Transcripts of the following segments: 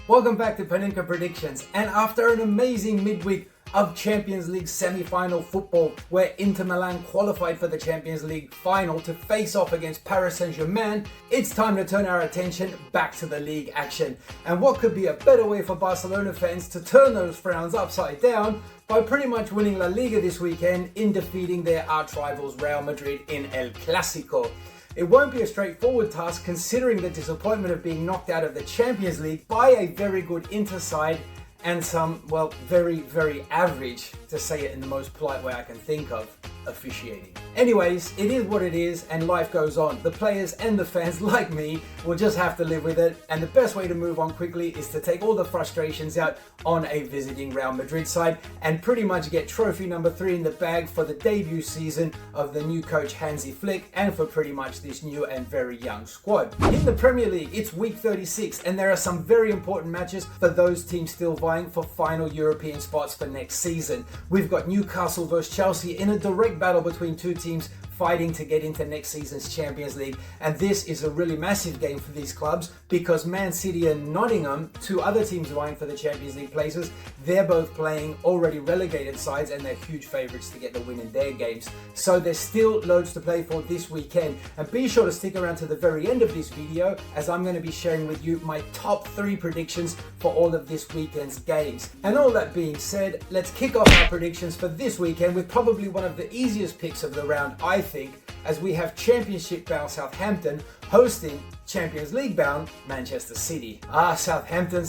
Welcome back to PANENKA Predictions, and after an amazing midweek of Champions League semi-final football where Inter Milan qualified for the Champions League final to face off against Paris Saint-Germain, it's time to turn our attention back to the league action. And what could be a better way for Barcelona fans to turn those frowns upside down by pretty much winning LaLiga this weekend in defeating their arch rivals Real Madrid in El Clásico. It won't be a straightforward task considering the disappointment of being knocked out of the Champions League by a very good Inter side and some, well, very, very average, to say it in the most polite way I can think of, officiating. Anyways, it is what it is and life goes on. The players and the fans like me will just have to live with it, and the best way to move on quickly is to take all the frustrations out on a visiting Real Madrid side and pretty much get trophy number 3 in the bag for the debut season of the new coach Hansi Flick and for pretty much this new and very young squad. In the Premier League, it's week 36 and there are some very important matches for those teams still vying for final European spots for next season. We've got Newcastle versus Chelsea in a direct battle between two teams fighting to get into next season's Champions League, and this is a really massive game for these clubs because ManCity and Nottingham, two other teams vying for the Champions League places, they're both playing already relegated sides and they're huge favourites to get the win in their games. So there's still loads to play for this weekend, and be sure to stick around to the very end of this video as I'm going to be sharing with you my top 3 predictions for all of this weekend's games. And all that being said, let's kick off our predictions for this weekend with probably one of the easiest picks of the round, I think, as we have Championship bound Southampton hosting Champions League bound Manchester City. Southampton,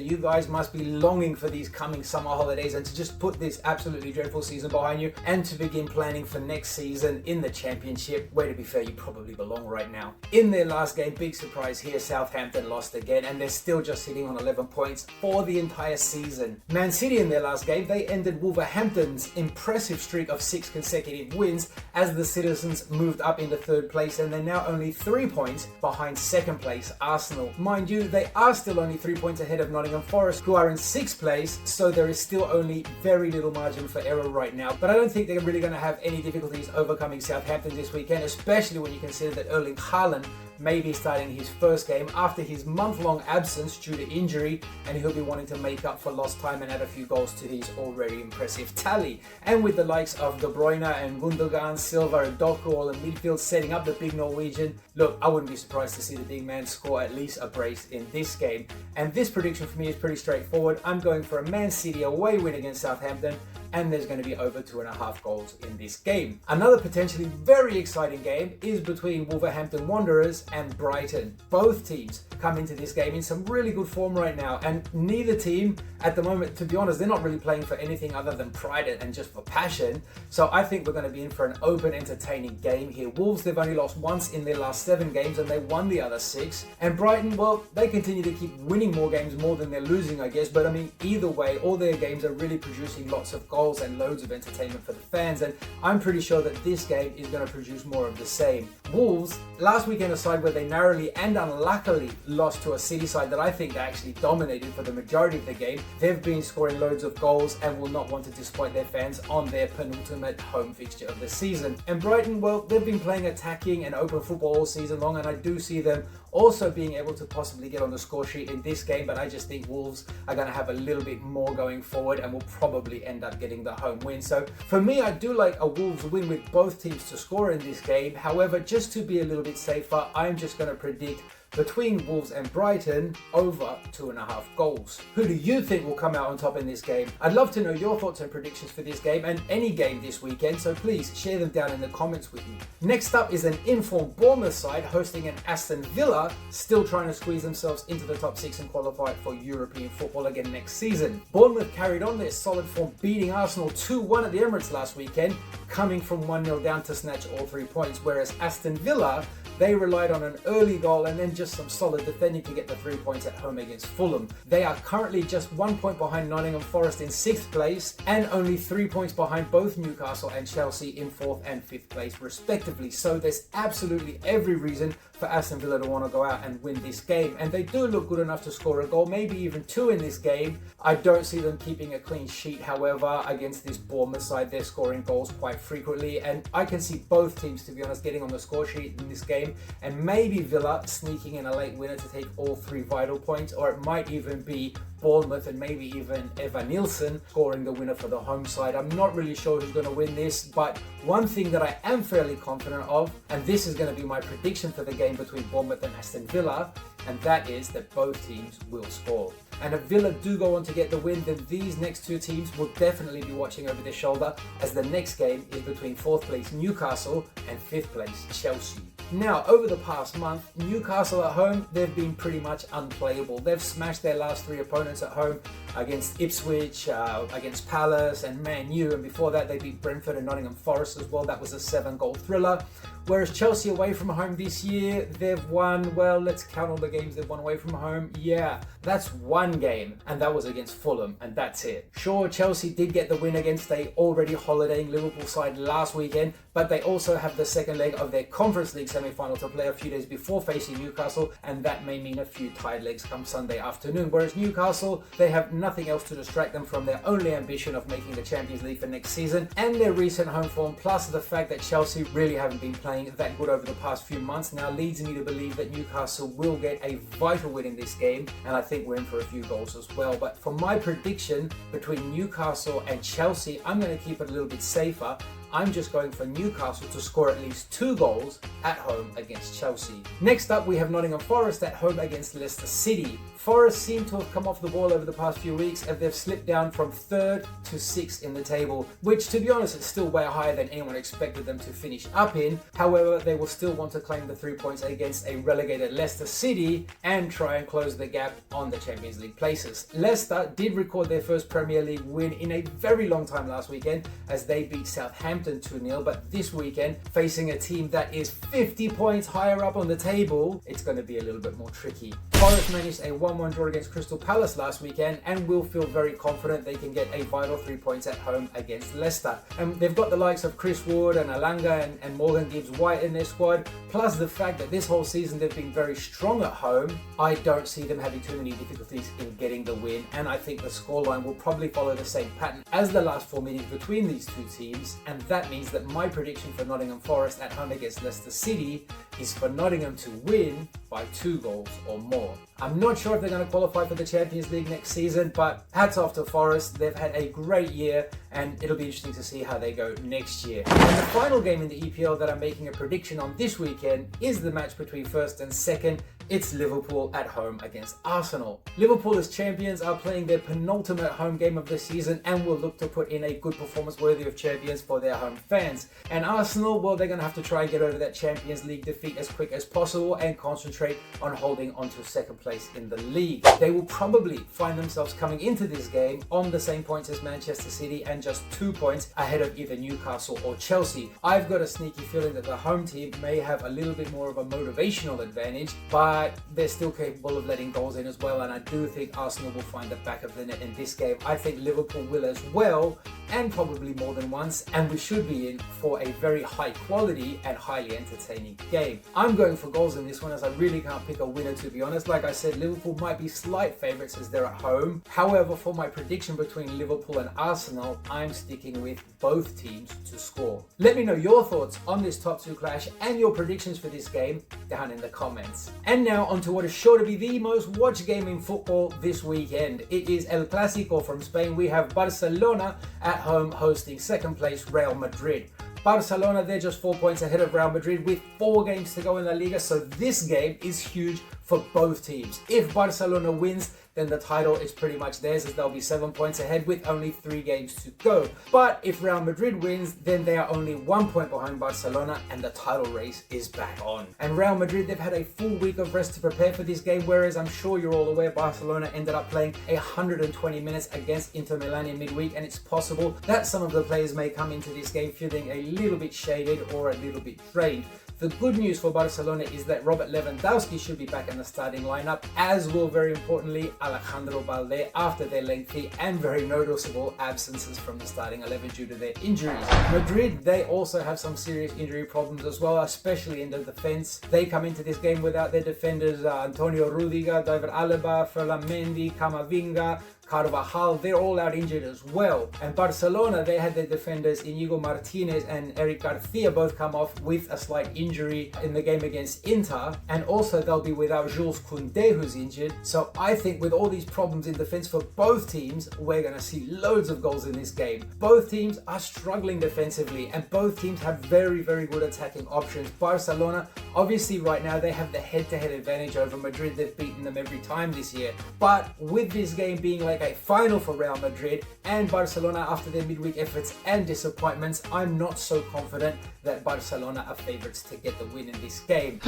you guys must be longing for these coming summer holidays and to just put this absolutely dreadful season behind you and to begin planning for next season in the Championship, where to be fair, you probably belong right now. In their last game, big surprise here, Southampton lost again and they're still just sitting on 11 points for the entire season. Man City in their last game, they ended Wolverhampton's impressive streak of 6 consecutive wins as the Citizens moved up into 3rd place and they're now only 3 points behind 2nd place Arsenal. Mind you, they are still only 3 points ahead of Nottingham Forest, who are in 6th place, so there is still only very little margin for error right now. But I don't think they're really going to have any difficulties overcoming Southampton this weekend, especially when you consider that Erling Haaland may be starting his first game after his month-long absence due to injury, and he'll be wanting to make up for lost time and add a few goals to his already impressive tally. And with the likes of De Bruyne and Gundogan, Silva and Doku all in midfield setting up the big Norwegian, look, I wouldn't be surprised to see the big man score at least a brace in this game. And this prediction for me is pretty straightforward. I'm going for a Man City away win against Southampton, and there's going to be over 2.5 goals in this game. Another potentially very exciting game is between Wolverhampton Wanderers and Brighton. Both teams come into this game in some really good form right now, and neither team at the moment, to be honest, they're not really playing for anything other than pride and just for passion. So I think we're going to be in for an open, entertaining game here. Wolves, they've only lost once in their last 7 games and they won the other 6. And Brighton, well, they continue to keep winning more games more than they're losing, I guess. But I mean, either way, all their games are really producing lots of goals and loads of entertainment for the fans, and I'm pretty sure that this game is going to produce more of the same. Wolves, last weekend a side where they narrowly and unluckily lost to a City side that I think they actually dominated for the majority of the game. They've been scoring loads of goals and will not want to disappoint their fans on their penultimate home fixture of the season. And Brighton, well, they've been playing attacking and open football all season long, and I do see them also being able to possibly get on the score sheet in this game, but I just think Wolves are going to have a little bit more going forward and will probably end up getting the home win. So for me, I do like a Wolves win with both teams to score in this game. However, just to be a little bit safer, I'm just going to predict between Wolves and Brighton over 2.5 goals. Who do you think will come out on top in this game? I'd love to know your thoughts and predictions for this game and any game this weekend, so please share them down in the comments with me. Next up is an informed Bournemouth side hosting an Aston Villa, still trying to squeeze themselves into the top 6 and qualify for European football again next season. Bournemouth carried on their solid form, beating Arsenal 2-1 at the Emirates last weekend, coming from 1-0 down to snatch all 3 points, whereas Aston Villa, they relied on an early goal and then just some solid defending to get the 3 points at home against Fulham. They are currently just 1 point behind Nottingham Forest in 6th place and only 3 points behind both Newcastle and Chelsea in 4th and 5th place respectively. So there's absolutely every reason for Aston Villa to want to go out and win this game. And they do look good enough to score a goal, maybe even two in this game. I don't see them keeping a clean sheet, however, against this Bournemouth side. They're scoring goals quite frequently, and I can see both teams, to be honest, getting on the score sheet in this game, and maybe Villa sneaking in a late winner to take all three vital points, or it might even be Bournemouth and maybe even Evan Nielsen scoring the winner for the home side. I'm not really sure who's going to win this, but one thing that I am fairly confident of, and this is going to be my prediction for the game between Bournemouth and Aston Villa, and that is that both teams will score. And if Villa do go on to get the win, then these next two teams will definitely be watching over their shoulder, as the next game is between 4th place Newcastle and 5th place Chelsea. Now, over the past month, Newcastle at home, they've been pretty much unplayable. They've smashed their last three opponents at home against Ipswich, against Palace and Man U, and before that they beat Brentford and Nottingham Forest as well. That was a 7-goal thriller. Whereas Chelsea away from home this year, they've won, well, let's count all the games they've won away from home. Yeah, that's one game, and that was against Fulham, and that's it. Sure, Chelsea did get the win against a already holidaying Liverpool side last weekend, but they also have the second leg of their Conference League semi-final to play a few days before facing Newcastle, and that may mean a few tied legs come Sunday afternoon. Whereas Newcastle, they have nothing else to distract them from their only ambition of making the Champions League for next season, and their recent home form, plus the fact that Chelsea really haven't been playing that good over the past few months, now leads me to believe that Newcastle will get a vital win in this game, and I think we're in for a few goals as well. But for my prediction between Newcastle and Chelsea, I'm going to keep it a little bit safer. I'm just going for Newcastle to score at least 2 goals at home against Chelsea. Next up, we have Nottingham Forest at home against Leicester City. Forest seem to have come off the ball over the past few weeks, and they've slipped down from 3rd to 6th in the table, which, to be honest, is still way higher than anyone expected them to finish up in. However, they will still want to claim the 3 points against a relegated Leicester City and try and close the gap on the Champions League places. Leicester did record their first Premier League win in a very long time last weekend, as they beat Southampton 2-0, but this weekend, facing a team that is 50 points higher up on the table, it's going to be a little bit more tricky. Forest managed a 1-1 draw against Crystal Palace last weekend and will feel very confident they can get a vital 3 points at home against Leicester. And they've got the likes of Chris Wood and Alanga and Morgan Gibbs-White in their squad, plus the fact that this whole season they've been very strong at home. I don't see them having too many difficulties in getting the win, and I think the scoreline will probably follow the same pattern as the last 4 meetings between these two teams, and that means that my prediction for Nottingham Forest at home against Leicester City is for Nottingham to win by 2 goals or more. I'm not sure if they're going to qualify for the Champions League next season, but hats off to Forest. They've had a great year, and it'll be interesting to see how they go next year. And the final game in the EPL that I'm making a prediction on this weekend is the match between 1st and 2nd. It's Liverpool at home against Arsenal. Liverpool as champions are playing their penultimate home game of the season and will look to put in a good performance worthy of champions for their home fans. And Arsenal, well, they're going to have to try and get over that Champions League defeat as quick as possible and concentrate on holding on to 2nd place in the league. They will probably find themselves coming into this game on the same points as Manchester City and just 2 points ahead of either Newcastle or Chelsea. I've got a sneaky feeling that the home team may have a little bit more of a motivational advantage, but they're still capable of letting goals in as well, and I do think Arsenal will find the back of the net in this game. I think Liverpool will as well, and probably more than once, and we should be in for a very high quality and highly entertaining game. I'm going for goals in this one, as I really can't pick a winner, to be honest. Like I said, Liverpool might be slight favourites as they're at home. However, for my prediction between Liverpool and Arsenal, I'm sticking with both teams to score. Let me know your thoughts on this top 2 clash and your predictions for this game down in the comments. And now on to what is sure to be the most watched game in football this weekend. It is El Clásico from Spain. We have Barcelona at home hosting 2nd place Real Madrid. Barcelona, they're just 4 points ahead of Real Madrid with 4 games to go in LaLiga, so this game is huge for both teams. If Barcelona wins, then the title is pretty much theirs, as they'll be 7 points ahead with only 3 games to go. But if Real Madrid wins, then they are only 1 point behind Barcelona and the title race is back on. And Real Madrid, they've had a full week of rest to prepare for this game, whereas I'm sure you're all aware Barcelona ended up playing 120 minutes against Inter Milan in midweek, and it's possible that some of the players may come into this game feeling a little bit shaded or a little bit drained. The good news for Barcelona is that Robert Lewandowski should be back in the starting lineup, as will, very importantly, Alejandro Balde after their lengthy and very noticeable absences from the starting 11 due to their injuries. Madrid, they also have some serious injury problems as well, especially in the defense. They come into this game without their defenders Antonio Rudiger, David Alaba, Ferland Mendy, Camavinga, Carvajal, they're all out injured as well. And Barcelona, they had their defenders Inigo Martinez and Eric Garcia both come off with a slight injury in the game against Inter, and also they'll be without Jules Koundé, who's injured. So I think with all these problems in defense for both teams, we're going to see loads of goals in this game. Both teams are struggling defensively and both teams have very, very good attacking options. Barcelona, obviously right now they have the head-to-head advantage over Madrid. They've beaten them every time this year. But with this game being like a final for Real Madrid and Barcelona after their midweek efforts and disappointments, I'm not so confident that Barcelona are favourites to get the win in this game.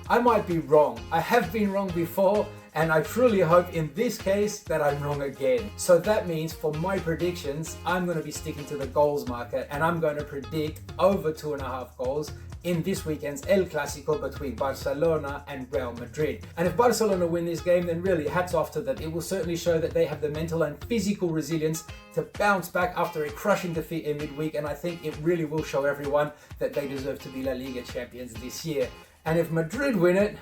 I might be wrong. I have been wrong before, and I truly hope in this case that I'm wrong again. So that means for my predictions, I'm going to be sticking to the goals market and I'm going to predict over 2.5 goals in this weekend's El Clásico between Barcelona and Real Madrid. And if Barcelona win this game, then really hats off to them. It will certainly show that they have the mental and physical resilience to bounce back after a crushing defeat in midweek, and I think it really will show everyone that they deserve to be La Liga champions this year. And if Madrid win it,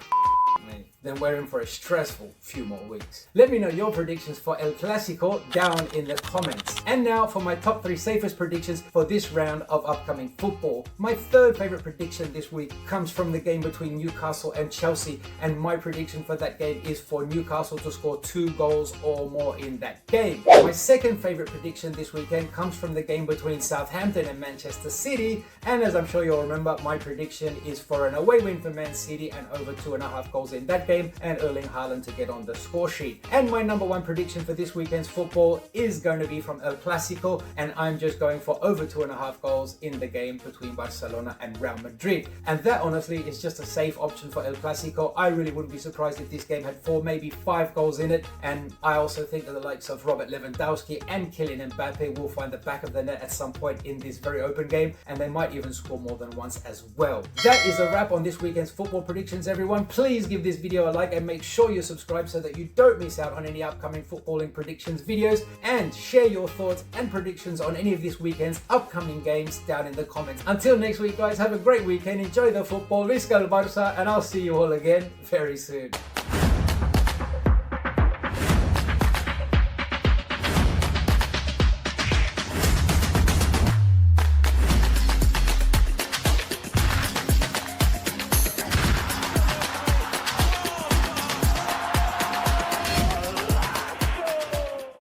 then we're in for a stressful few more weeks. Let me know your predictions for El Clásico down in the comments. And now for my top 3 safest predictions for this round of upcoming football. My third favorite prediction this week comes from the game between Newcastle and Chelsea, and my prediction for that game is for Newcastle to score 2 goals or more in that game. My second favorite prediction this weekend comes from the game between Southampton and Manchester City, and as I'm sure you'll remember, my prediction is for an away win for Man City and over 2.5 goals in that game, and Erling Haaland to get on the score sheet. And my number 1 prediction for this weekend's football is going to be from El Clásico, and I'm just going for over 2.5 goals in the game between Barcelona and Real Madrid. And that honestly is just a safe option for El Clásico. I really wouldn't be surprised if this game had 4, maybe 5 goals in it, and I also think that the likes of Robert Lewandowski and Kylian Mbappe will find the back of the net at some point in this very open game, and they might even score more than once as well. That is a wrap on this weekend's football predictions, everyone. Please give this video a like and make sure you subscribe so that you don't miss out on any upcoming footballing predictions videos, and share your thoughts and predictions on any of this weekend's upcoming games down in the comments. Until next week guys, have a great weekend, enjoy the football, Visca el Barça, and I'll see you all again very soon.